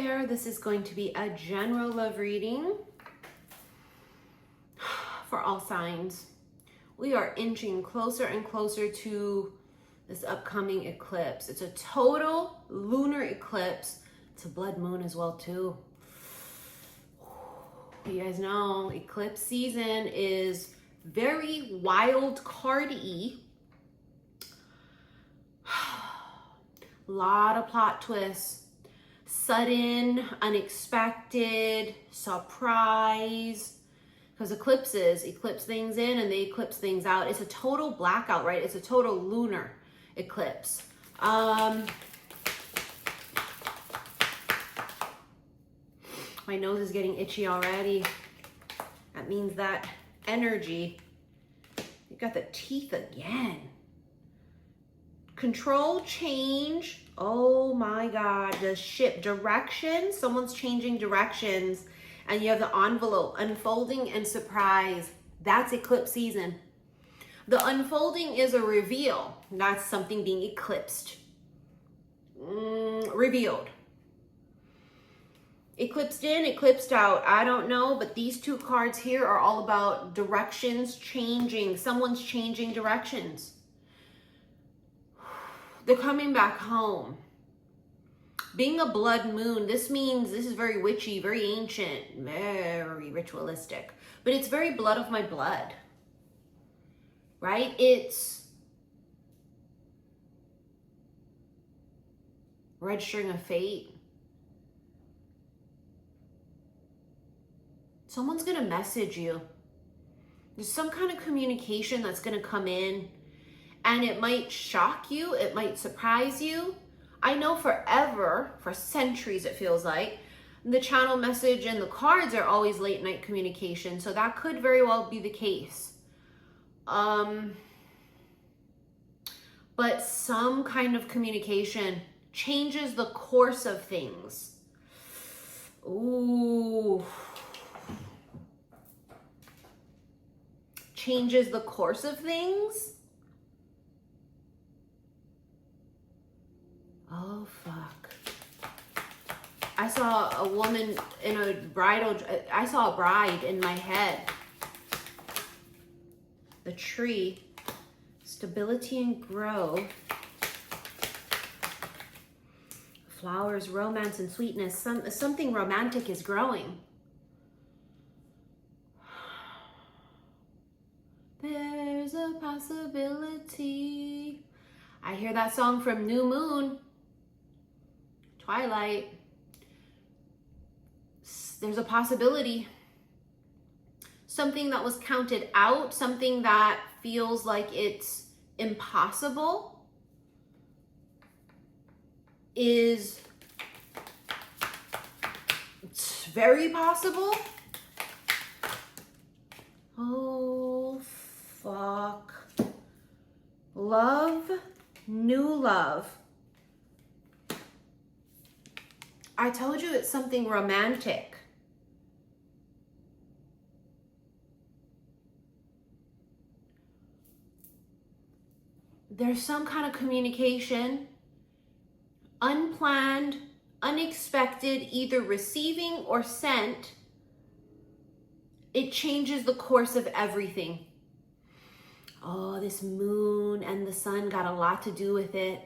there. This is going to be a general love reading for all signs. We are inching closer and closer to this upcoming eclipse. It's a total lunar eclipse. It's a blood moon as well too. You guys know eclipse season is very wild card-y. A lot of plot twists, sudden, unexpected, surprise. Because eclipses eclipse things in and they eclipse things out. It's a total blackout, right? It's a total lunar eclipse. My nose is getting itchy already. That means that energy. You got the teeth again. Control, change. Oh my God, the ship direction. Someone's changing directions. And you have the envelope, unfolding and surprise. That's eclipse season. The unfolding is a reveal. That's something being eclipsed. Revealed. Eclipsed in, eclipsed out. I don't know, but these two cards here are all about directions changing. Someone's changing directions. They're coming back home. Being a blood moon, this means this is very witchy, very ancient, very ritualistic. But it's very blood of my blood. Right? It's registering a fate. Someone's going to message you. There's some kind of communication that's going to come in. And it might shock you. It might surprise you. I know forever, for centuries it feels like, the channel message and the cards are always late night communication. So that could very well be the case. But some kind of communication changes the course of things. Ooh. Changes the course of things? Oh, fuck. I saw a woman in a bridal, I saw a bride in my head. The tree, stability and growth. Flowers, romance and sweetness. Something romantic is growing. There's a possibility. I hear that song from New Moon. Twilight. There's a possibility. Something that was counted out, something that feels like it's impossible, is it's very possible. Oh, fuck. Love, new love. I told you it's something romantic. There's some kind of communication, unplanned, unexpected, either receiving or sent. It changes the course of everything. Oh, this moon and the sun got a lot to do with it.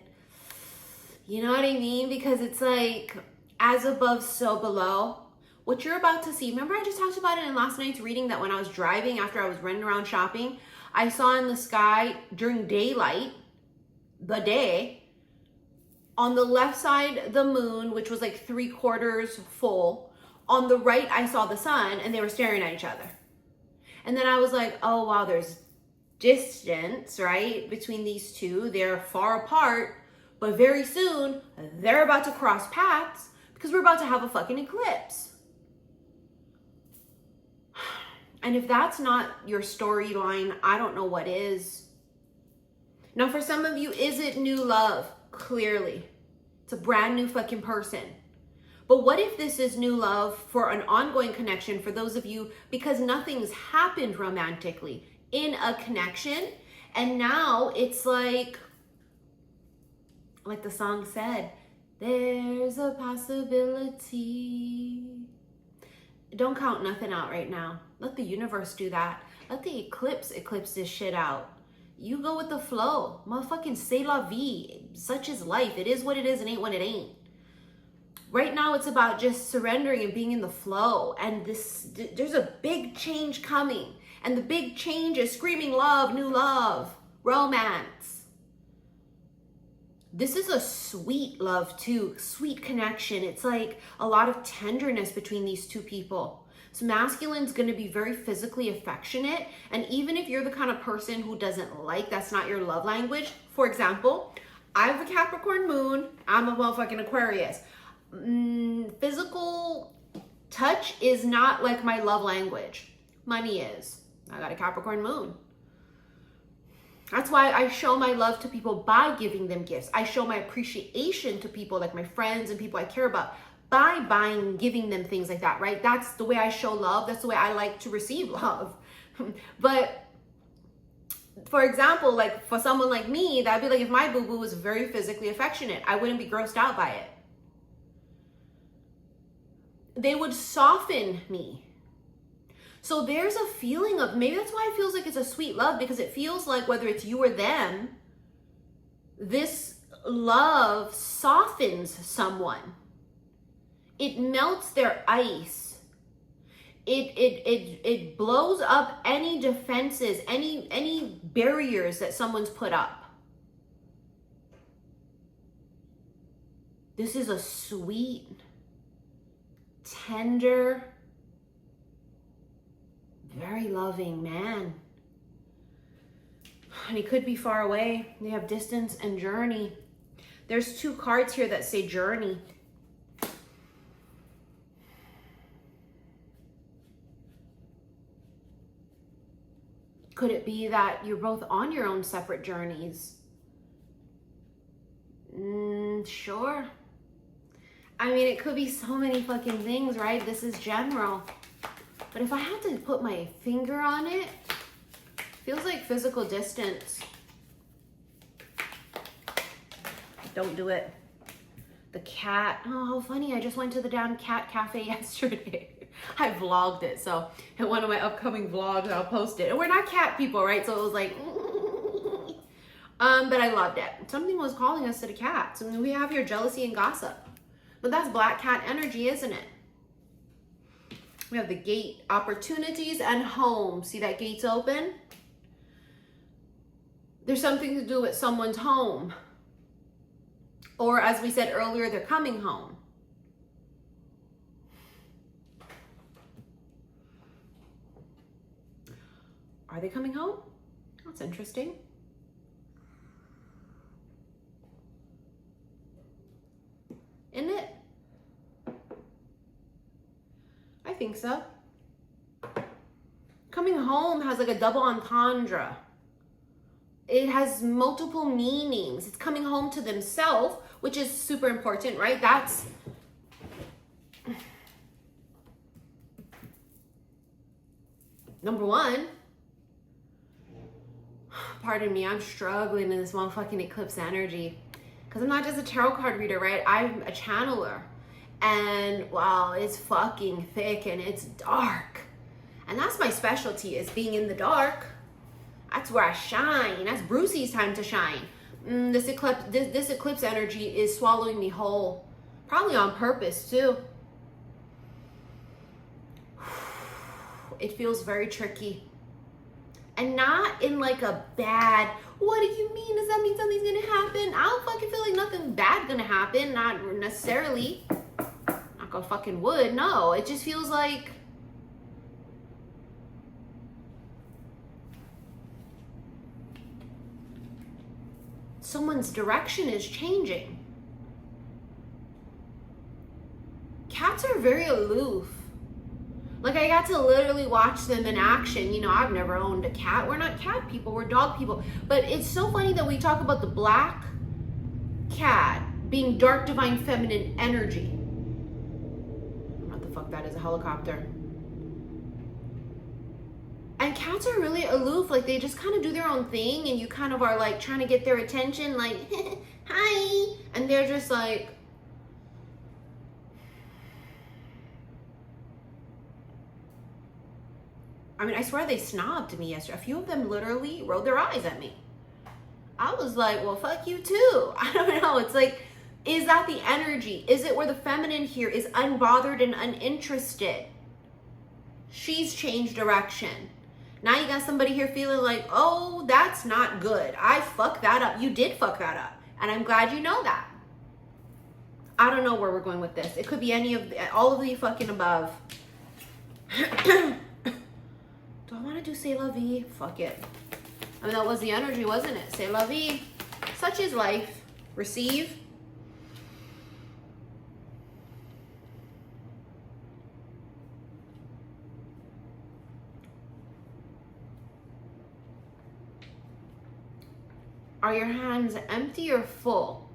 You know what I mean? Because it's like, as above, so below. What you're about to see, remember I just talked about it in last night's reading that when I was driving after I was running around shopping, I saw in the sky during daylight, the day, on the left side, the moon, which was like 3/4 full. On the right, I saw the sun and they were staring at each other. And then I was like, oh, wow, there's distance, right, between these two. They're far apart, but very soon they're about to cross paths because we're about to have a fucking eclipse. And if that's not your storyline, I don't know what is. Now, for some of you, is it new love? Clearly. It's a brand new fucking person. But what if this is new love for an ongoing connection for those of you, because nothing's happened romantically in a connection, and now it's like the song said, There's a possibility. Don't count nothing out right now. Let the universe do that. Let the eclipse this shit out. You go with the flow. Motherfucking c'est la vie. Such is life. It is what it is and ain't what it ain't. Right now it's about just surrendering and being in the flow. And there's a big change coming. And the big change is screaming love, new love, romance. This is a sweet love too, sweet connection. It's like a lot of tenderness between these two people. So masculine's going to be very physically affectionate. And even if you're the kind of person who doesn't like, that's not your love language. For example, I have a Capricorn moon. I'm a motherfucking Aquarius. Physical touch is not like my love language. Money is. I got a Capricorn moon. That's why I show my love to people by giving them gifts. I show my appreciation to people, like my friends and people I care about, by buying and giving them things like that, right? That's the way I show love. That's the way I like to receive love. But for example, like for someone like me, that'd be like if my boo-boo was very physically affectionate, I wouldn't be grossed out by it. They would soften me. So there's a feeling of, maybe that's why it feels like it's a sweet love, because it feels like whether it's you or them, this love softens someone. It melts their ice. It blows up any defenses, any barriers that someone's put up. This is a sweet, tender, very loving man. And he could be far away. They have distance and journey. There's 2 cards here that say journey. Could it be that you're both on your own separate journeys? Sure. I mean, it could be so many fucking things, right? This is general. But if I had to put my finger on it, feels like physical distance. Don't do it. The cat. Oh, how funny. I just went to the damn cat cafe yesterday. I vlogged it. So in one of my upcoming vlogs, I'll post it. And we're not cat people, right? So it was like, but I loved it. Something was calling us to the cats. I mean, we have here jealousy and gossip. But that's black cat energy, isn't it? We have the gate, opportunities and home. See that gate's open? There's something to do with someone's home. Or as we said earlier, they're coming home. Are they coming home? That's interesting. Isn't it? I think so. Coming home has like a double entendre. It has multiple meanings. It's coming home to themselves, which is super important, right? That's number one. Pardon me, I'm struggling in this motherfucking eclipse energy because I'm not just a tarot card reader, right? I'm a channeler. And wow, it's fucking thick and it's dark. And that's my specialty, is being in the dark. That's where I shine. That's Brucey's time to shine. This eclipse energy is swallowing me whole. Probably on purpose too. It feels very tricky. And not in like a bad, what do you mean? Does that mean something's gonna happen? I don't fucking feel like nothing bad gonna happen. Not necessarily. Knock on fucking wood. No, it just feels like someone's direction is changing. Cats are very aloof. Like, I got to literally watch them in action. You know, I've never owned a cat. We're not cat people, we're dog people. But it's so funny that we talk about the black cat being dark divine feminine energy. I don't know what the fuck that is, a helicopter. And cats are really aloof. Like, they just kind of do their own thing, and you kind of are like trying to get their attention, like, hi. And they're just like, I mean, I swear they snobbed me yesterday. A few of them literally rolled their eyes at me. I was like, well, fuck you too. I don't know. It's like, is that the energy? Is it where the feminine here is unbothered and uninterested? She's changed direction. Now you got somebody here feeling like, oh, that's not good. I fucked that up. You did fuck that up. And I'm glad you know that. I don't know where we're going with this. It could be all of the fucking above. Do I want to do c'est la vie? Fuck it. I mean, that was the energy, wasn't it? C'est la vie. Such is life. Receive. Are your hands empty or full?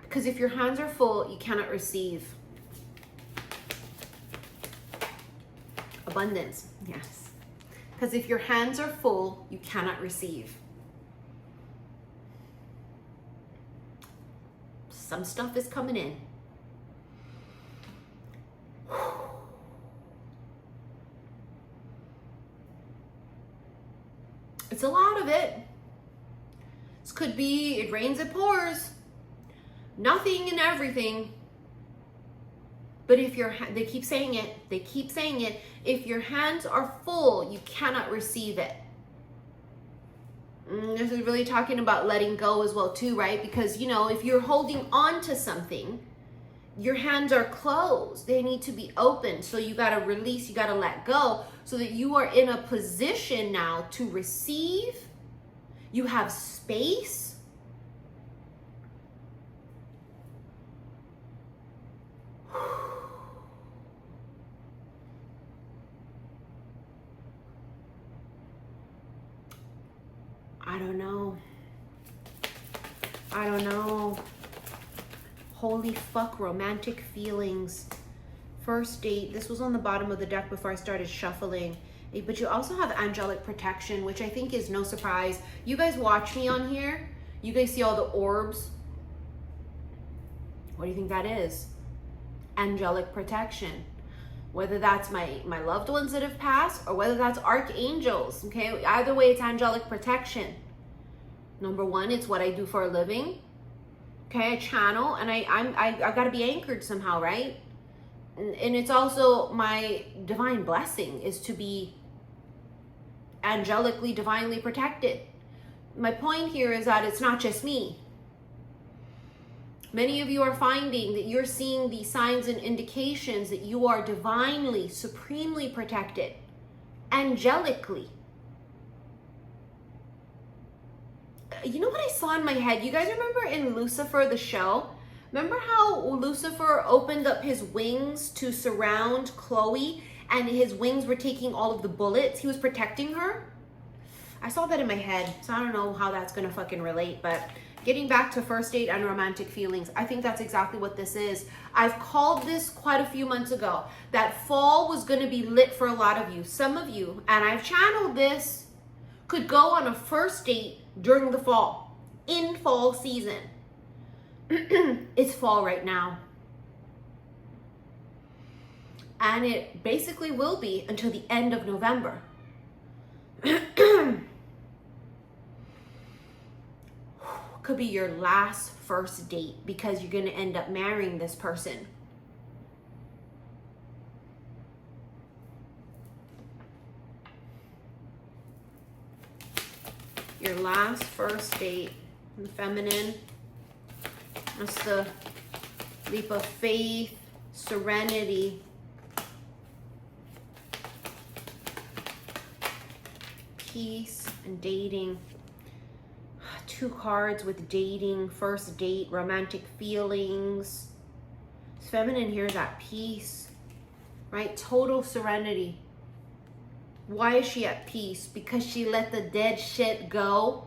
Because if your hands are full, you cannot receive. Abundance, yes. Because if your hands are full, you cannot receive. Some stuff is coming in. It's a lot of it. This could be, it rains, it pours. Nothing and everything. But if they keep saying it, if your hands are full, you cannot receive it. This is really talking about letting go as well too, right? Because, you know, if you're holding on to something, your hands are closed. They need to be open. So you got to release, you got to let go so that you are in a position now to receive. You have space. I don't know. Holy fuck, romantic feelings. First date. This was on the bottom of the deck before I started shuffling. But you also have angelic protection, which I think is no surprise. You guys watch me on here. You guys see all the orbs. What do you think that is? Angelic protection. Whether that's my loved ones that have passed or whether that's archangels, okay? Either way, it's angelic protection. Number one, it's what I do for a living. Okay, I channel and I gotta be anchored somehow, right? And it's also my divine blessing is to be angelically, divinely protected. My point here is that it's not just me. Many of you are finding that you're seeing the signs and indications that you are divinely, supremely protected, angelically. You know what I saw in my head? You guys remember in Lucifer, the show? Remember how Lucifer opened up his wings to surround Chloe and his wings were taking all of the bullets? He was protecting her? I saw that in my head, so I don't know how that's gonna fucking relate, but getting back to first date and romantic feelings, I think that's exactly what this is. I've called this quite a few months ago, that fall was gonna be lit for a lot of you. Some of you, and I've channeled this, could go on a first date during the fall, in fall season. It's fall right now. And it basically will be until the end of November. Could be your last first date because you're going to end up marrying this person. Your last first date, the feminine. That's the leap of faith, serenity. Peace and dating. Two cards with dating, first date, romantic feelings. This feminine here is at peace, right? Total serenity. Why is she at peace? Because she let the dead shit go.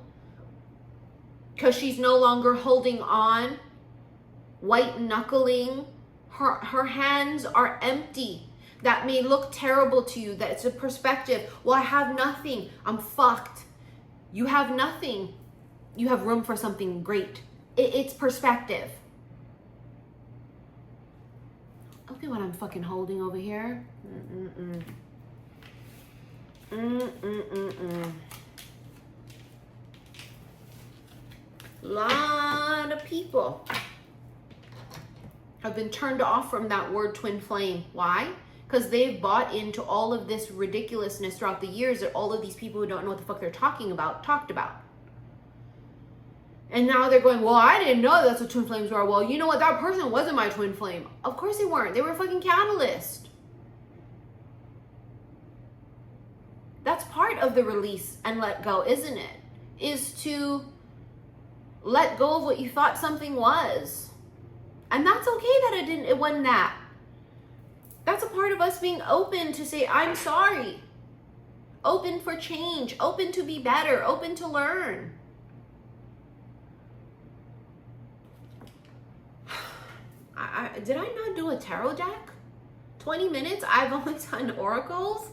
Because she's no longer holding on, white knuckling. Her hands are empty. That may look terrible to you. That's a perspective. Well, I have nothing. I'm fucked. You have nothing. You have room for something great. It's perspective. Look at what I'm fucking holding over here. Lot of people have been turned off from that word twin flame. Why? Because they've bought into all of this ridiculousness throughout the years that all of these people who don't know what the fuck they're talking about talked about. And now they're going, well, I didn't know that's what twin flames were. Well, you know what? That person wasn't my twin flame. Of course they weren't. They were a fucking catalyst. That's part of the release and let go, isn't it? Is to let go of what you thought something was. And that's okay that it wasn't that. That's a part of us being open to say, I'm sorry. Open for change, open to be better, open to learn. Did I not do a tarot deck? 20 minutes? I've only done oracles?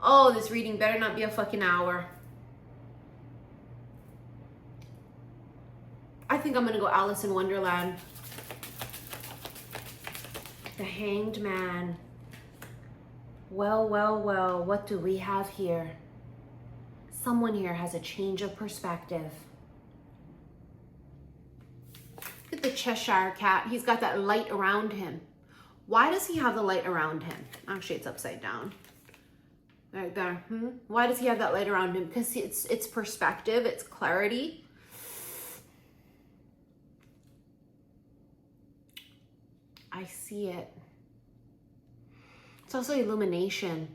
Oh, this reading better not be a fucking hour. I think I'm gonna go Alice in Wonderland. The Hanged Man. Well, what do we have here? Someone here has a change of perspective. Look at the Cheshire Cat. He's got that light around him. Why does he have the light around him? Actually, it's upside down. Right there. Why does he have that light around him? Because it's perspective, it's clarity. I see it. It's also illumination.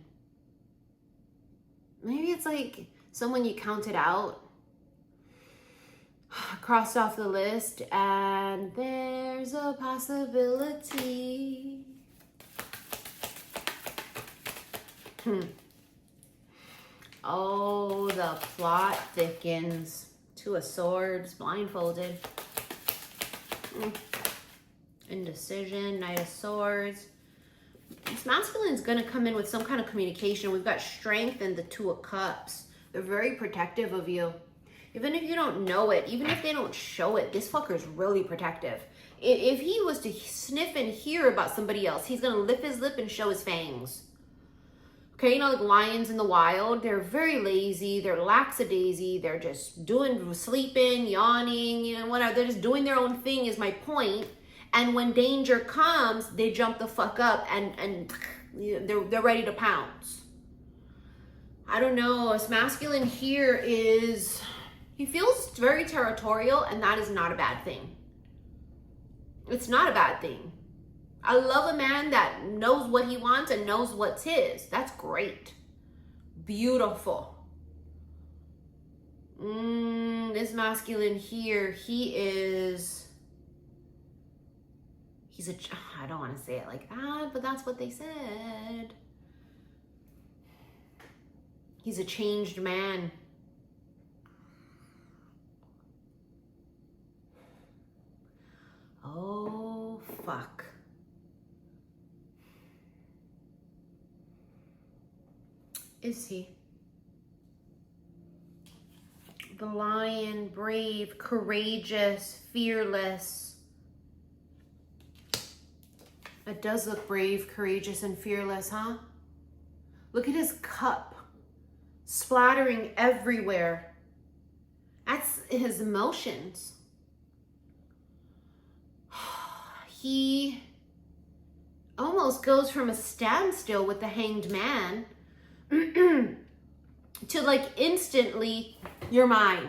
Maybe it's like someone you counted out, crossed off the list, and there's a possibility. Oh, the plot thickens. Two of Swords, blindfolded. Indecision, Knight of Swords. This masculine is going to come in with some kind of communication. We've got Strength and the Two of Cups. They're very protective of you. Even if you don't know it, even if they don't show it, this fucker's really protective. If he was to sniff and hear about somebody else, he's going to lift his lip and show his fangs. Okay, you know, like lions in the wild, they're very lazy, they're lackadaisy, they're just sleeping, yawning, you know, whatever. They're just doing their own thing is my point. And when danger comes, they jump the fuck up and they're ready to pounce. I don't know, this masculine here is, he feels very territorial, and that is not a bad thing. It's not a bad thing. I love a man that knows what he wants and knows what's his. That's great. Beautiful. This masculine here, he's I don't want to say it like that, but that's what they said. He's a changed man. Oh, fuck. Is he? The lion, brave, courageous, fearless. It does look brave, courageous, and fearless, huh? Look at his cup splattering everywhere. That's his emotions. He almost goes from a standstill with the Hanged Man to like instantly, you're mine.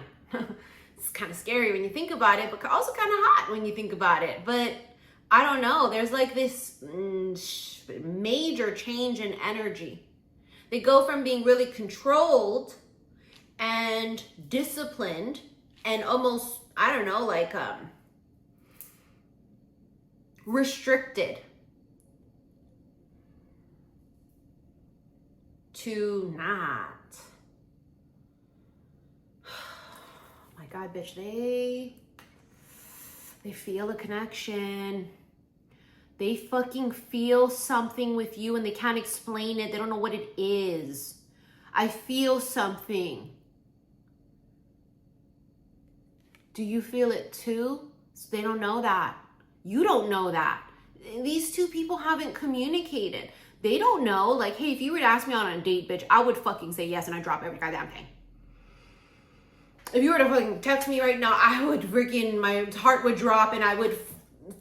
It's kind of scary when you think about it, but also kind of hot when you think about it. But I don't know, there's like this major change in energy. They go from being really controlled and disciplined and almost, I don't know, like restricted to not. Oh my God, bitch, they feel a connection. They fucking feel something with you and they can't explain it. They don't know what it is. I feel something. Do you feel it too? They don't know that. You don't know that. These two people haven't communicated. They don't know. Like, hey, if you were to ask me out on a date, bitch, I would fucking say yes and I'd drop every goddamn thing. If you were to fucking text me right now, I would freaking, my heart would drop and I would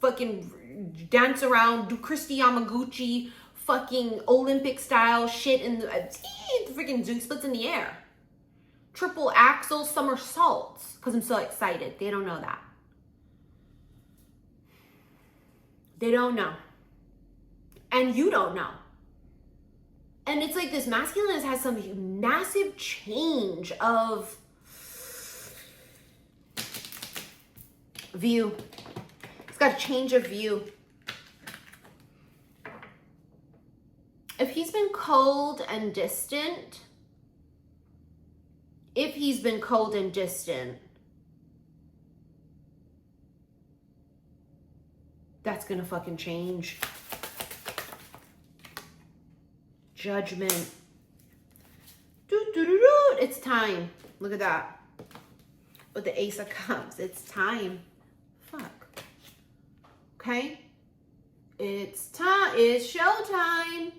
fucking dance around, do Christy Yamaguchi fucking Olympic style shit and the freaking zoom splits in the air. Triple axel somersaults because I'm so excited. They don't know that. They don't know. And you don't know. And it's like this masculine has some massive change of view. It's got a change of view. If he's been cold and distant, that's gonna fucking change. Judgment. It's time. Look at that. With the Ace of Cups, it's time. Fuck. Okay? It's time. It's showtime.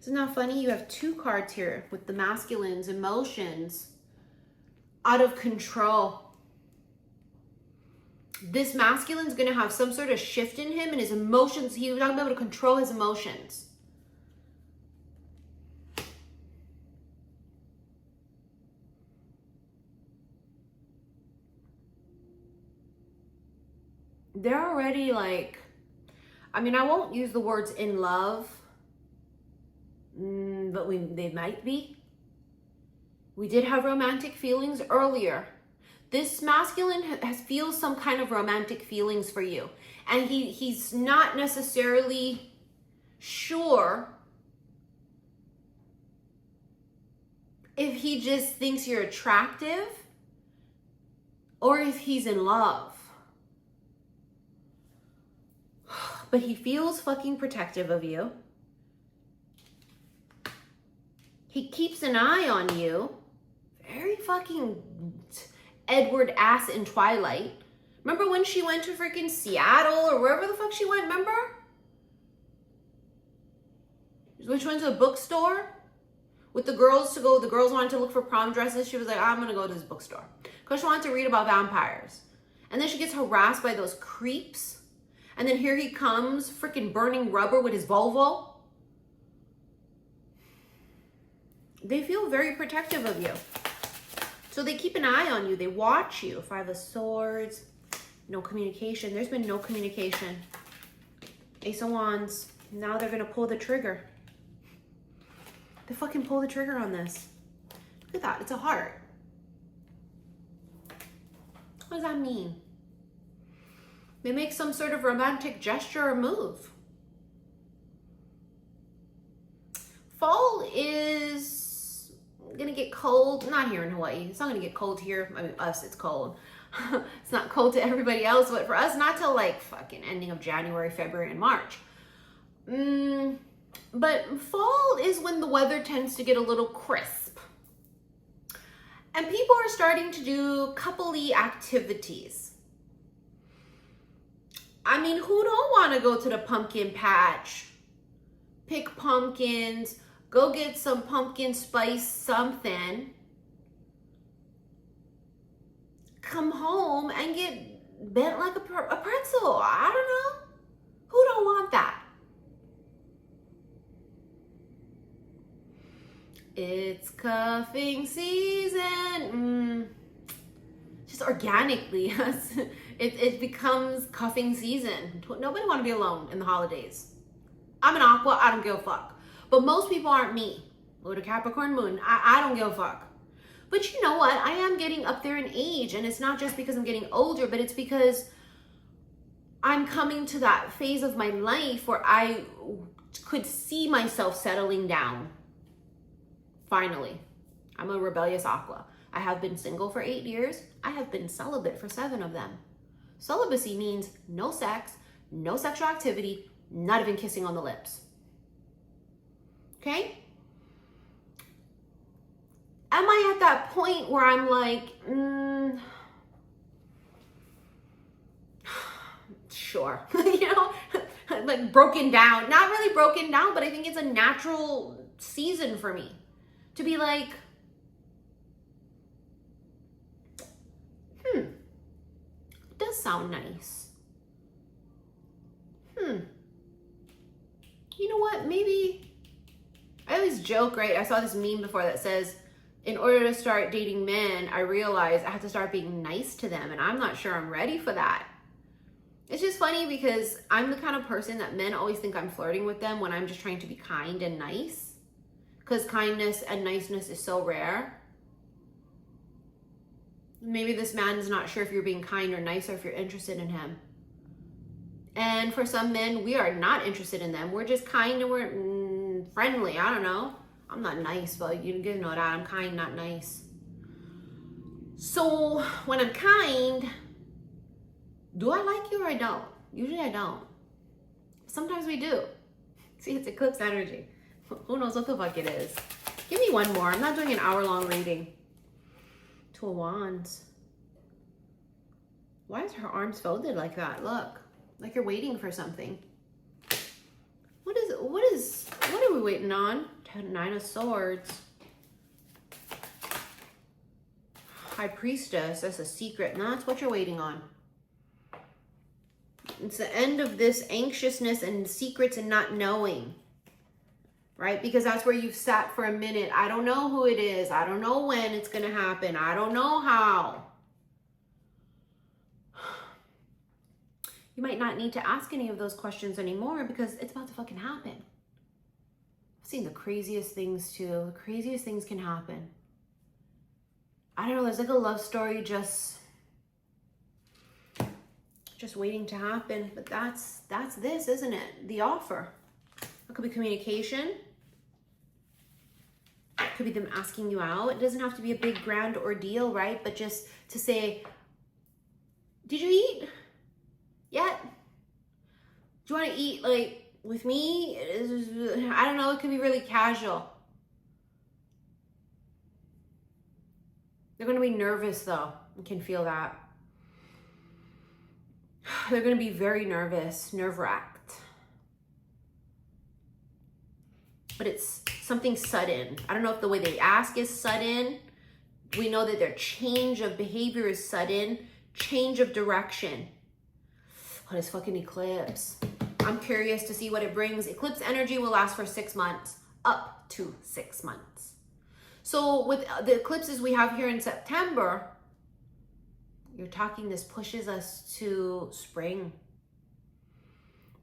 Isn't that funny? You have two cards here with the masculine's emotions out of control. This masculine's going to have some sort of shift in him and his emotions. He's not going to be able to control his emotions. They're already like, I mean, I won't use the words in love, but they might be. We did have romantic feelings earlier. This masculine feels some kind of romantic feelings for you. And he's not necessarily sure if he just thinks you're attractive or if he's in love. But he feels fucking protective of you. He keeps an eye on you. Very fucking Edward ass in Twilight. Remember when she went to freaking Seattle or wherever the fuck she went, remember? When she went to a bookstore with the girls the girls wanted to look for prom dresses. She was like, I'm gonna go to this bookstore. Because she wanted to read about vampires. And then she gets harassed by those creeps. And then here he comes, freaking burning rubber with his Volvo. They feel very protective of you. So they keep an eye on you. They watch you. Five of Swords. No communication. There's been no communication. Ace of Wands. Now they're going to pull the trigger. They fucking pull the trigger on this. Look at that. It's a heart. What does that mean? They make some sort of romantic gesture or move. Fall is gonna get cold. Not here in Hawaii. It's not gonna get cold here. I mean, us, it's cold. It's not cold to everybody else, but for us, not till like fucking ending of January, February, and March. But fall is when the weather tends to get a little crisp. And people are starting to do coupley activities. I mean, who don't want to go to the pumpkin patch? Pick pumpkins, go get some pumpkin spice something. Come home and get bent like a pretzel. I don't know. Who don't want that? It's cuffing season. Just organically, it becomes cuffing season. Nobody want to be alone in the holidays. I'm an Aqua, I don't give a fuck. But most people aren't me. Lord of Capricorn moon, I don't give a fuck. But you know what? I am getting up there in age, and it's not just because I'm getting older, but it's because I'm coming to that phase of my life where I could see myself settling down. Finally. I'm a rebellious Aqua. I have been single for 8 years. I have been celibate for 7 of them. Celibacy means no sex, no sexual activity, not even kissing on the lips. Okay? Am I at that point where I'm like, Sure. You know, like broken down. Not really broken down, but I think it's a natural season for me to be like, it does sound nice. You know what? Maybe, I always joke, right? I saw this meme before that says, in order to start dating men, I realized I have to start being nice to them, and I'm not sure I'm ready for that. It's just funny because I'm the kind of person that men always think I'm flirting with them when I'm just trying to be kind and nice, because kindness and niceness is so rare. Maybe this man is not sure if you're being kind or nice or if you're interested in him. And for some men, we are not interested in them. We're just kind and we're friendly. I don't know. I'm not nice, but you know that. I'm kind, not nice. So when I'm kind, do I like you or I don't? Usually I don't. Sometimes we do. See, it's eclipse energy. Who knows what the fuck it is? Give me one more. I'm not doing an hour-long reading. Two of Wands. Why is her arms folded like that? Look. Like you're waiting for something. What are we waiting on? Nine of Swords. High Priestess, that's a secret. No, that's what you're waiting on. It's the end of this anxiousness and secrets and not knowing. Right? Because that's where you've sat for a minute. I don't know who it is. I don't know when it's going to happen. I don't know how. You might not need to ask any of those questions anymore because it's about to fucking happen. I've seen the craziest things too. The craziest things can happen. I don't know, there's like a love story just waiting to happen. But that's this, isn't it? The offer. It could be communication. It could be them asking you out. It doesn't have to be a big grand ordeal, right? But just to say, did you eat yet? Do you want to eat like with me? I don't know. It could be really casual. They're going to be nervous though. You can feel that. They're going to be very nervous, nerve-wracked. But it's something sudden. I don't know if the way they ask is sudden. We know that their change of behavior is sudden. Change of direction. Oh, this fucking eclipse. I'm curious to see what it brings. Eclipse energy will last for 6 months. Up to 6 months. So with the eclipses we have here in September, you're talking, this pushes us to spring.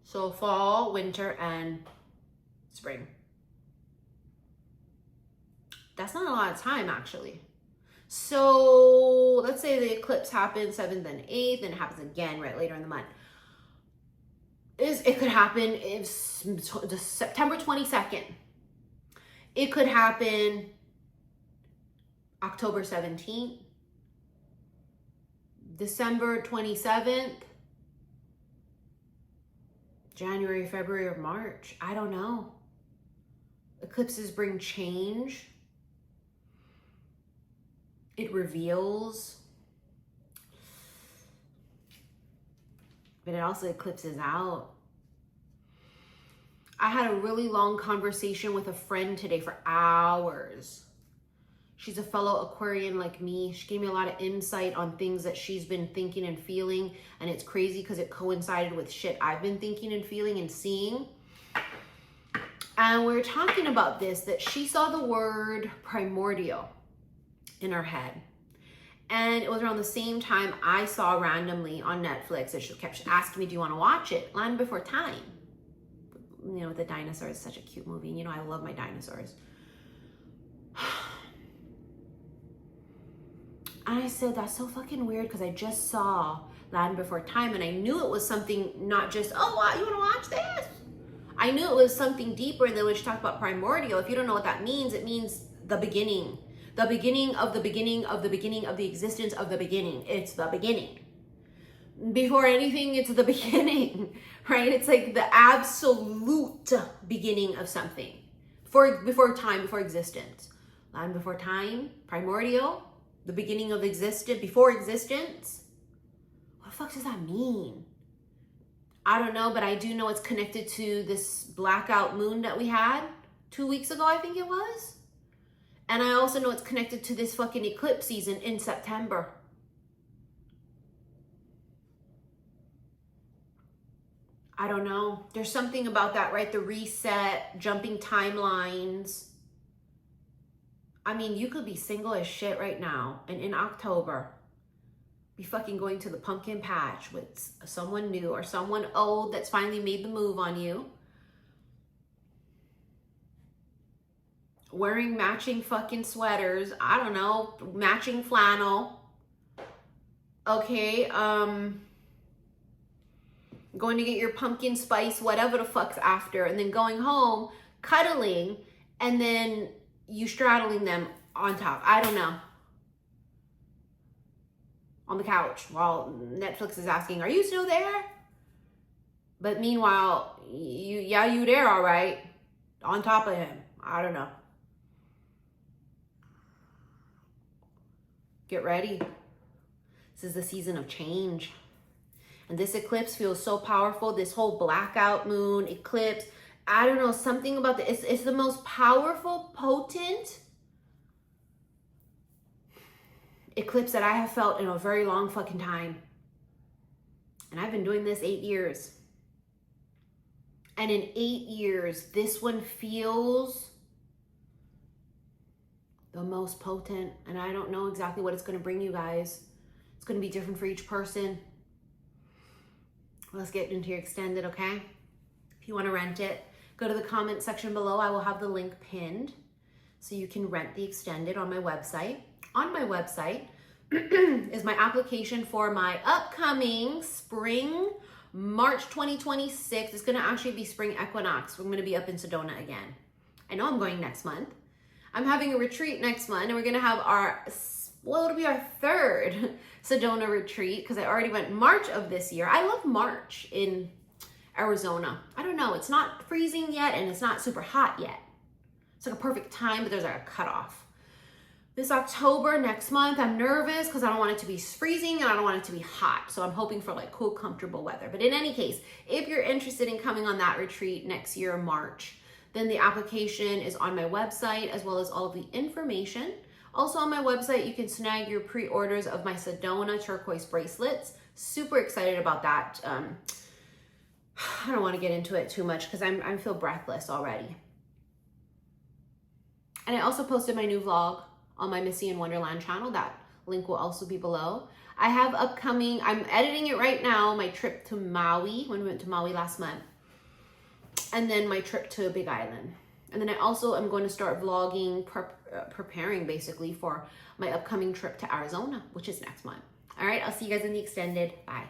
So fall, winter, and spring. That's not a lot of time, actually. So let's say the eclipse happens 7th and 8th, and it happens again right later in the month. It could happen if September 22nd. It could happen October 17th, December 27th, January, February, or March. I don't know. Eclipses bring change. It reveals. But it also eclipses out. I had a really long conversation with a friend today for hours. She's a fellow Aquarian like me. She gave me a lot of insight on things that she's been thinking and feeling. And it's crazy because it coincided with shit I've been thinking and feeling and seeing. And we were talking about this, that she saw the word primordial in her head. And it was around the same time I saw randomly on Netflix, and she kept asking me, do you want to watch it? Land Before Time. You know, with the dinosaurs, such a cute movie. You know, I love my dinosaurs. And I said, that's so fucking weird because I just saw Land Before Time and I knew it was something, not just, oh, wow, you want to watch this? I knew it was something deeper than when she talked about primordial. If you don't know what that means, it means the beginning. The beginning of the beginning of the beginning of the existence of the beginning. It's the beginning. Before anything, it's the beginning, right? It's like the absolute beginning of something. Before time, before existence. Land Before Time, primordial, the beginning of existence, before existence. What the fuck does that mean? I don't know, but I do know it's connected to this blackout moon that we had 2 weeks ago, I think it was. And I also know it's connected to this fucking eclipse season in September. I don't know. There's something about that, right? The reset, jumping timelines. I mean, you could be single as shit right now, and in October, be fucking going to the pumpkin patch with someone new or someone old that's finally made the move on you. Wearing matching fucking sweaters. I don't know. Matching flannel. Okay. Going to get your pumpkin spice, whatever the fuck's after, and then going home, cuddling, and then you straddling them on top. I don't know. On the couch while Netflix is asking, are you still there? But meanwhile, you there, all right. On top of him. I don't know. Get ready. This is the season of change. And this eclipse feels so powerful. This whole blackout moon eclipse. I don't know, something about this. It's the most powerful, potent eclipse that I have felt in a very long fucking time. And I've been doing this 8 years. And in 8 years, this one feels the most potent. And I don't know exactly what it's going to bring you guys. It's going to be different for each person. Let's get into your extended, okay? If you want to rent it, go to the comment section below. I will have the link pinned so you can rent the extended on my website. On my website is my application for my upcoming spring, March 2026. It's going to actually be spring equinox. We're going to be up in Sedona again. I know I'm going next month. I'm having a retreat next month, and we're going to have our, well, it'll be our third Sedona retreat because I already went March of this year. I love March in Arizona. I don't know. It's not freezing yet, and it's not super hot yet. It's like a perfect time, but there's like a cutoff. This October, next month, I'm nervous because I don't want it to be freezing and I don't want it to be hot. So I'm hoping for like cool, comfortable weather. But in any case, if you're interested in coming on that retreat next year, March, then the application is on my website as well as all of the information. Also on my website, you can snag your pre-orders of my Sedona turquoise bracelets. Super excited about that. I don't want to get into it too much because I feel breathless already. And I also posted my new vlog on my Missy in Wonderland channel. That link will also be below. I have upcoming, I'm editing it right now, my trip to Maui, when we went to Maui last month. And then my trip to Big Island. And then I also am going to start vlogging, preparing basically for my upcoming trip to Arizona, which is next month. All right, I'll see you guys in the extended. Bye.